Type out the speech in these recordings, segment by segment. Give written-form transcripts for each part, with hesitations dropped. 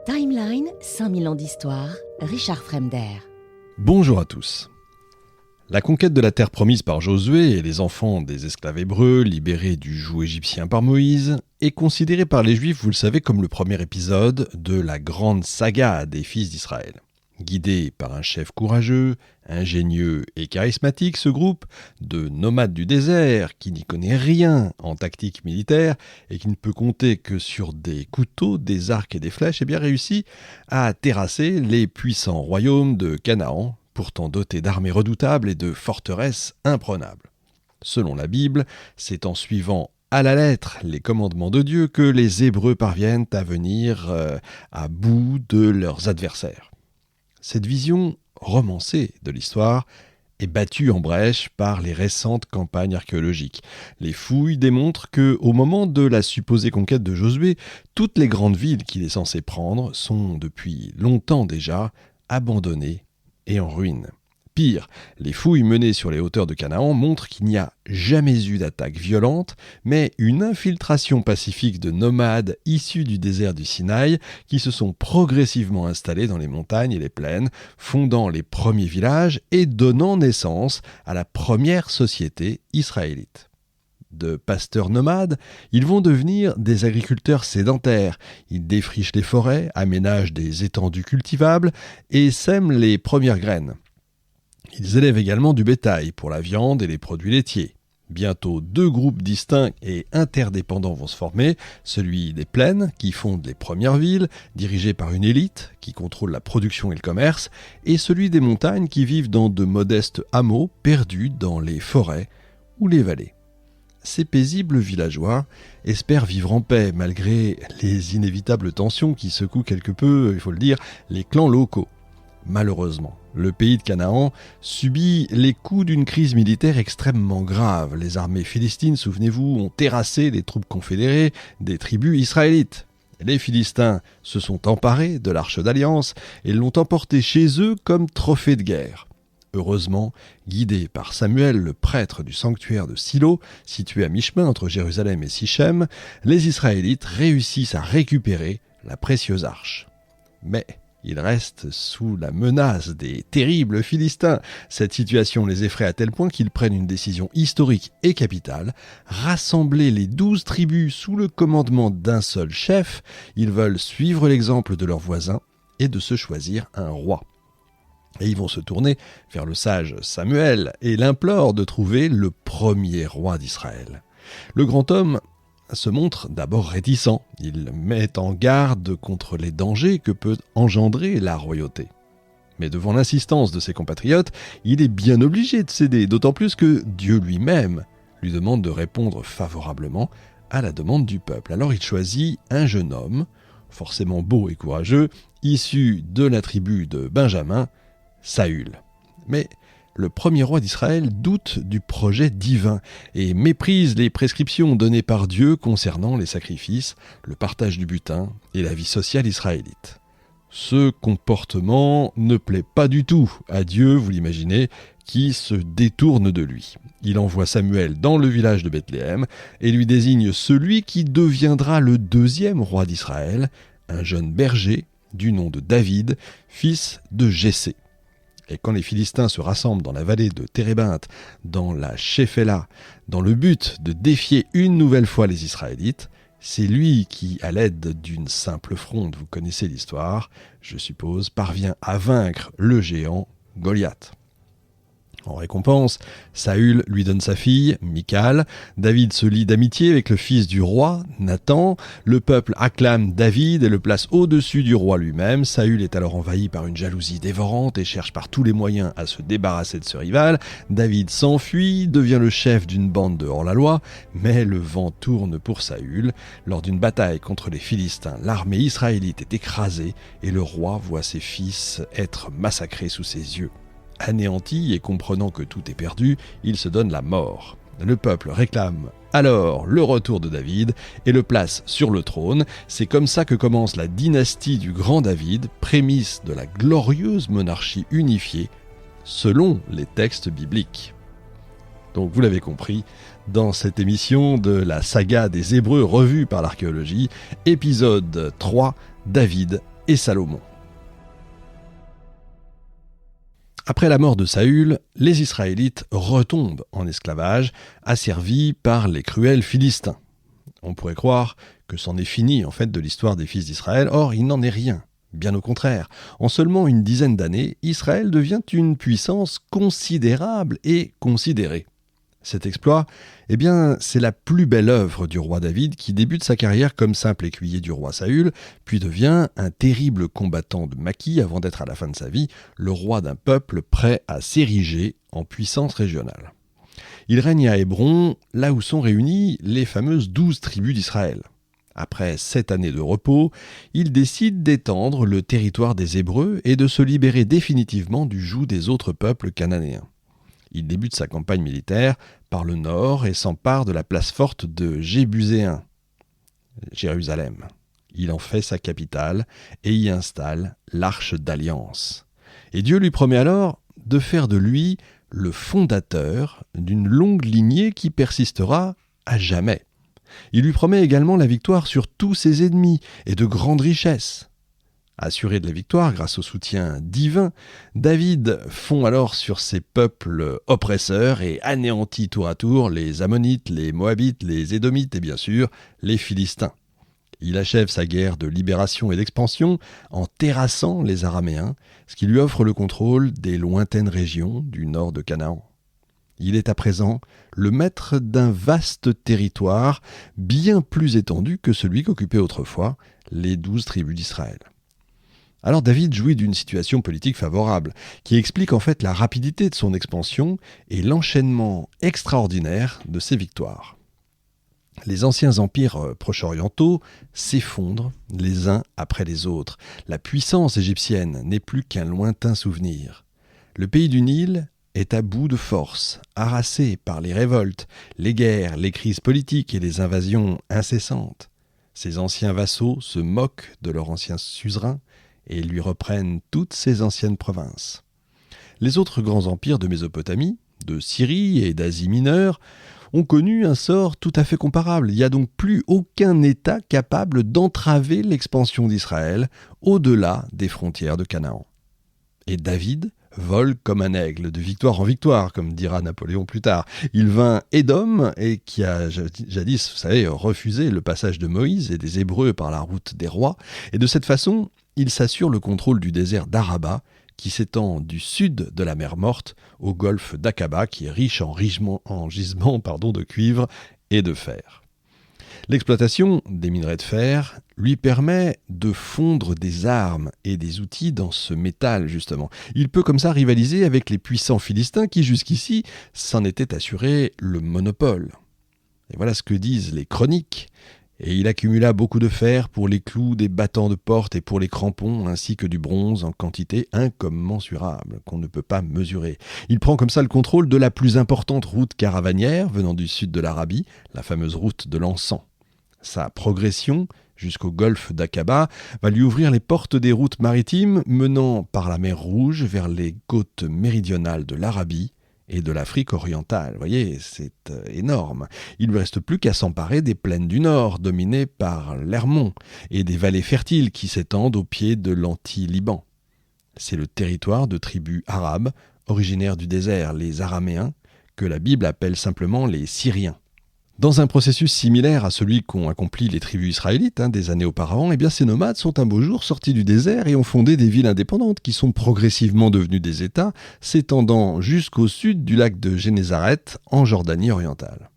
Timeline, 5000 ans d'histoire, Richard Fremder. Bonjour à tous. La conquête de la terre promise par Josué et les enfants des esclaves hébreux libérés du joug égyptien par Moïse est considérée par les Juifs, vous le savez, comme le premier épisode de la grande saga des fils d'Israël. Guidé par un chef courageux, ingénieux et charismatique, ce groupe de nomades du désert qui n'y connaît rien en tactique militaire et qui ne peut compter que sur des couteaux, des arcs et des flèches, réussit à terrasser les puissants royaumes de Canaan, pourtant dotés d'armées redoutables et de forteresses imprenables. Selon la Bible, c'est en suivant à la lettre les commandements de Dieu que les Hébreux parviennent à venir à bout de leurs adversaires. Cette vision romancée de l'histoire est battue en brèche par les récentes campagnes archéologiques. Les fouilles démontrent qu'au moment de la supposée conquête de Josué, toutes les grandes villes qu'il est censé prendre sont depuis longtemps déjà abandonnées et en ruine. Pire, les fouilles menées sur les hauteurs de Canaan montrent qu'il n'y a jamais eu d'attaque violente, mais une infiltration pacifique de nomades issus du désert du Sinaï qui se sont progressivement installés dans les montagnes et les plaines, fondant les premiers villages et donnant naissance à la première société israélite. De pasteurs nomades, ils vont devenir des agriculteurs sédentaires. Ils défrichent les forêts, aménagent des étendues cultivables et sèment les premières graines. Ils élèvent également du bétail pour la viande et les produits laitiers. Bientôt, deux groupes distincts et interdépendants vont se former, celui des plaines, qui fondent les premières villes, dirigées par une élite qui contrôle la production et le commerce, et celui des montagnes qui vivent dans de modestes hameaux perdus dans les forêts ou les vallées. Ces paisibles villageois espèrent vivre en paix malgré les inévitables tensions qui secouent quelque peu, il faut le dire, les clans locaux. Malheureusement, le pays de Canaan subit les coups d'une crise militaire extrêmement grave. Les armées philistines, souvenez-vous, ont terrassé les troupes confédérées des tribus israélites. Les Philistins se sont emparés de l'arche d'alliance et l'ont emportée chez eux comme trophée de guerre. Heureusement, guidés par Samuel, le prêtre du sanctuaire de Silo, situé à mi-chemin entre Jérusalem et Sichem, les Israélites réussissent à récupérer la précieuse arche. Mais ils restent sous la menace des terribles Philistins. Cette situation les effraie à tel point qu'ils prennent une décision historique et capitale, rassembler les 12 tribus sous le commandement d'un seul chef. Ils veulent suivre l'exemple de leurs voisins et de se choisir un roi. Et ils vont se tourner vers le sage Samuel et l'implorent de trouver le premier roi d'Israël. Le grand homme se montre d'abord réticent. Il met en garde contre les dangers que peut engendrer la royauté. Mais devant l'insistance de ses compatriotes, il est bien obligé de céder, d'autant plus que Dieu lui-même lui demande de répondre favorablement à la demande du peuple. Alors il choisit un jeune homme, forcément beau et courageux, issu de la tribu de Benjamin, Saül. Mais le premier roi d'Israël doute du projet divin et méprise les prescriptions données par Dieu concernant les sacrifices, le partage du butin et la vie sociale israélite. Ce comportement ne plaît pas du tout à Dieu, vous l'imaginez, qui se détourne de lui. Il envoie Samuel dans le village de Bethléem et lui désigne celui qui deviendra le deuxième roi d'Israël, un jeune berger du nom de David, fils de Jessé. Et quand les Philistins se rassemblent dans la vallée de Térébinthe, dans la Shéphéla, dans le but de défier une nouvelle fois les Israélites, c'est lui qui, à l'aide d'une simple fronde, vous connaissez l'histoire, je suppose, parvient à vaincre le géant Goliath. En récompense, Saül lui donne sa fille, Michal. David se lie d'amitié avec le fils du roi, Nathan. Le peuple acclame David et le place au-dessus du roi lui-même. Saül est alors envahi par une jalousie dévorante et cherche par tous les moyens à se débarrasser de ce rival. David s'enfuit, devient le chef d'une bande de hors-la-loi, mais le vent tourne pour Saül. Lors d'une bataille contre les Philistins, l'armée israélite est écrasée et le roi voit ses fils être massacrés sous ses yeux. Anéanti et comprenant que tout est perdu, il se donne la mort. Le peuple réclame alors le retour de David et le place sur le trône. C'est comme ça que commence la dynastie du grand David, prémisse de la glorieuse monarchie unifiée, selon les textes bibliques. Donc vous l'avez compris, dans cette émission de la saga des Hébreux revue par l'archéologie, épisode 3, David et Salomon. Après la mort de Saül, les Israélites retombent en esclavage, asservis par les cruels Philistins. On pourrait croire que c'en est fini en fait de l'histoire des fils d'Israël, or il n'en est rien. Bien au contraire, en seulement une dizaine d'années, Israël devient une puissance considérable et considérée. Cet exploit, c'est la plus belle œuvre du roi David qui débute sa carrière comme simple écuyer du roi Saül, puis devient un terrible combattant de maquis avant d'être à la fin de sa vie le roi d'un peuple prêt à s'ériger en puissance régionale. Il règne à Hébron, là où sont réunies les fameuses 12 tribus d'Israël. Après 7 années de repos, il décide d'étendre le territoire des Hébreux et de se libérer définitivement du joug des autres peuples cananéens. Il débute sa campagne militaire par le nord et s'empare de la place forte de Jébuséen, Jérusalem. Il en fait sa capitale et y installe l'Arche d'Alliance. Et Dieu lui promet alors de faire de lui le fondateur d'une longue lignée qui persistera à jamais. Il lui promet également la victoire sur tous ses ennemis et de grandes richesses. Assuré de la victoire grâce au soutien divin, David fond alors sur ces peuples oppresseurs et anéantit tour à tour les Ammonites, les Moabites, les Édomites et bien sûr les Philistins. Il achève sa guerre de libération et d'expansion en terrassant les Araméens, ce qui lui offre le contrôle des lointaines régions du nord de Canaan. Il est à présent le maître d'un vaste territoire bien plus étendu que celui qu'occupaient autrefois les 12 tribus d'Israël. Alors David jouit d'une situation politique favorable, qui explique en fait la rapidité de son expansion et l'enchaînement extraordinaire de ses victoires. Les anciens empires proche-orientaux s'effondrent les uns après les autres. La puissance égyptienne n'est plus qu'un lointain souvenir. Le pays du Nil est à bout de force, harassé par les révoltes, les guerres, les crises politiques et les invasions incessantes. Ses anciens vassaux se moquent de leur ancien suzerain et lui reprennent toutes ses anciennes provinces. Les autres grands empires de Mésopotamie, de Syrie et d'Asie mineure, ont connu un sort tout à fait comparable. Il n'y a donc plus aucun État capable d'entraver l'expansion d'Israël au-delà des frontières de Canaan. Et David vole comme un aigle, de victoire en victoire, comme dira Napoléon plus tard. Il vainc Édom, et qui a jadis, vous savez, refusé le passage de Moïse et des Hébreux par la route des rois. Et de cette façon, il s'assure le contrôle du désert d'Araba, qui s'étend du sud de la mer Morte au golfe d'Aqaba, qui est riche en gisements de cuivre et de fer. L'exploitation des minerais de fer lui permet de fondre des armes et des outils dans ce métal, justement. Il peut comme ça rivaliser avec les puissants Philistins qui, jusqu'ici, s'en étaient assurés le monopole. Et voilà ce que disent les chroniques. Et il accumula beaucoup de fer pour les clous des battants de porte et pour les crampons, ainsi que du bronze en quantité incommensurable, qu'on ne peut pas mesurer. Il prend comme ça le contrôle de la plus importante route caravanière venant du sud de l'Arabie, la fameuse route de l'encens. Sa progression jusqu'au golfe d'Aqaba va lui ouvrir les portes des routes maritimes menant par la mer Rouge vers les côtes méridionales de l'Arabie et de l'Afrique orientale. Vous voyez, c'est énorme. Il ne lui reste plus qu'à s'emparer des plaines du nord, dominées par l'Hermon, et des vallées fertiles qui s'étendent au pied de l'Anti-Liban. C'est le territoire de tribus arabes, originaires du désert, les Araméens, que la Bible appelle simplement les Syriens. Dans un processus similaire à celui qu'ont accompli les tribus israélites des années auparavant, ces nomades sont un beau jour sortis du désert et ont fondé des villes indépendantes qui sont progressivement devenues des États, s'étendant jusqu'au sud du lac de Génézareth en Jordanie orientale.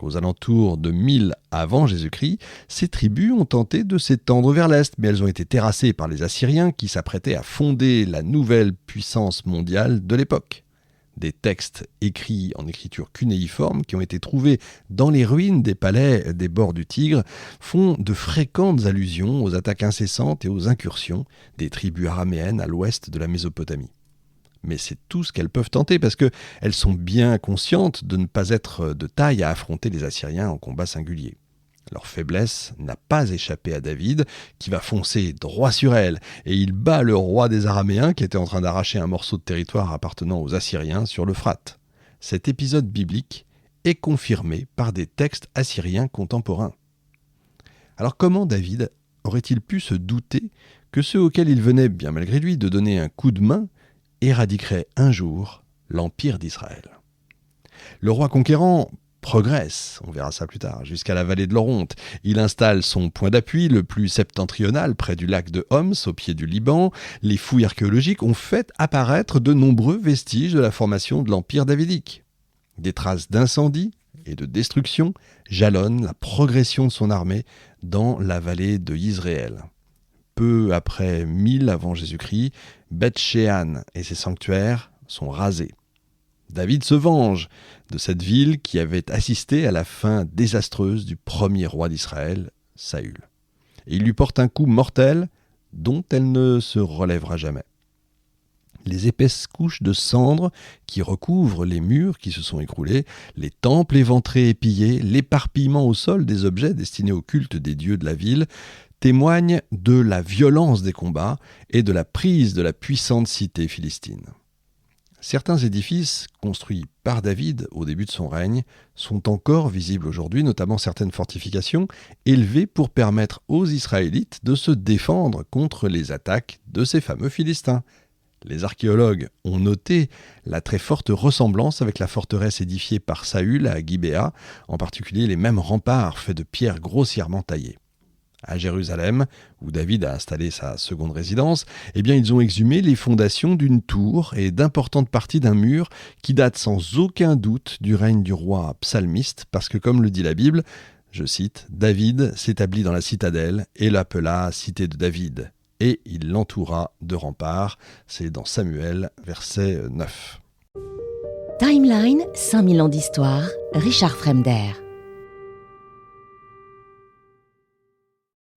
Aux alentours de 1000 avant Jésus-Christ, ces tribus ont tenté de s'étendre vers l'est, mais elles ont été terrassées par les Assyriens qui s'apprêtaient à fonder la nouvelle puissance mondiale de l'époque. Des textes écrits en écriture cunéiforme qui ont été trouvés dans les ruines des palais des bords du Tigre font de fréquentes allusions aux attaques incessantes et aux incursions des tribus araméennes à l'ouest de la Mésopotamie. Mais c'est tout ce qu'elles peuvent tenter parce qu'elles sont bien conscientes de ne pas être de taille à affronter les Assyriens en combat singulier. Leur faiblesse n'a pas échappé à David, qui va foncer droit sur elle, et il bat le roi des Araméens qui était en train d'arracher un morceau de territoire appartenant aux Assyriens sur l'Euphrate. Cet épisode biblique est confirmé par des textes assyriens contemporains. Alors comment David aurait-il pu se douter que ceux auxquels il venait, bien malgré lui, de donner un coup de main, éradiqueraient un jour l'Empire d'Israël. Le roi conquérant progresse, on verra ça plus tard, jusqu'à la vallée de l'Oronte. Il installe son point d'appui le plus septentrional près du lac de Homs, au pied du Liban. Les fouilles archéologiques ont fait apparaître de nombreux vestiges de la formation de l'Empire davidique. Des traces d'incendie et de destruction jalonnent la progression de son armée dans la vallée de Yisraël. Peu après 1000 avant Jésus-Christ, Beth-Shean et ses sanctuaires sont rasés. David se venge de cette ville qui avait assisté à la fin désastreuse du premier roi d'Israël, Saül. Et il lui porte un coup mortel dont elle ne se relèvera jamais. Les épaisses couches de cendres qui recouvrent les murs qui se sont écroulés, les temples éventrés et pillés, l'éparpillement au sol des objets destinés au culte des dieux de la ville, témoignent de la violence des combats et de la prise de la puissante cité philistine. Certains édifices construits par David au début de son règne sont encore visibles aujourd'hui, notamment certaines fortifications élevées pour permettre aux Israélites de se défendre contre les attaques de ces fameux Philistins. Les archéologues ont noté la très forte ressemblance avec la forteresse édifiée par Saül à Gibéa, en particulier les mêmes remparts faits de pierres grossièrement taillées. À Jérusalem, où David a installé sa seconde résidence, ils ont exhumé les fondations d'une tour et d'importantes parties d'un mur qui datent sans aucun doute du règne du roi psalmiste, parce que comme le dit la Bible, je cite, « David s'établit dans la citadelle et l'appela cité de David, et il l'entoura de remparts ». C'est dans Samuel, verset 9. Timeline, 5000 ans d'histoire, Richard Fremder.